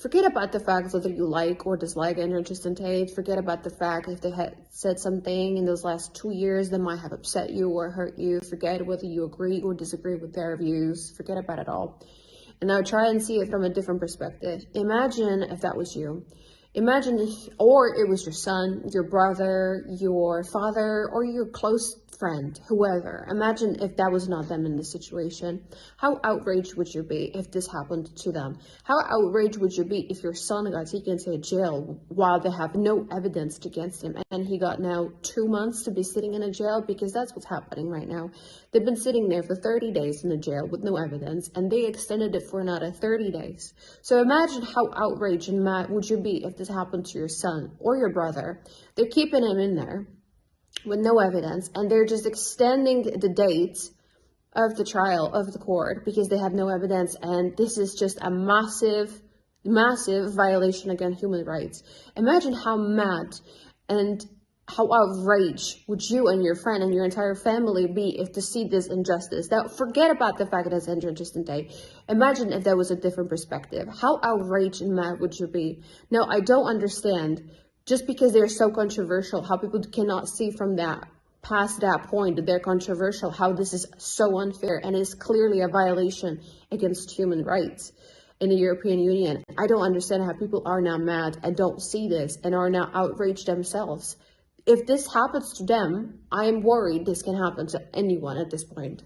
Forget about the fact whether you like or dislike and interest in Tate. Forget about the fact if they had said something in those last 2 years that might have upset you or hurt you. Forget whether you agree or disagree with their views. Forget about it all. And now try and see it from a different perspective. Imagine if that was you. Imagine or it was your son, your brother, your father, or your close friend, whoever. Imagine if that was not them in this situation. How outraged would you be if this happened to them? How outraged would you be if your son got taken to jail while they have no evidence against him, and he got now 2 months to be sitting in a jail? Because that's what's happening right now. They've been sitting there for 30 days in a jail with no evidence, and they extended it for another 30 days. So imagine how outraged and mad would you be if this happened to your son or your brother. They're keeping him in there with no evidence, and they're just extending the date of the trial of the court because they have no evidence, and this is just a massive violation against human rights. Imagine how mad and how outraged would you and your friend and your entire family be if to see this injustice. Now, forget about the fact that it's injustice in Tate. Imagine if there was a different perspective. How outraged and mad would you be? Now, I don't understand, just because they're so controversial, how people cannot see from that, past that point, that they're controversial, how this is so unfair and is clearly a violation against human rights in the European Union. I don't understand how people are now mad and don't see this and are now outraged themselves. If this happens to them, I am worried this can happen to anyone at this point.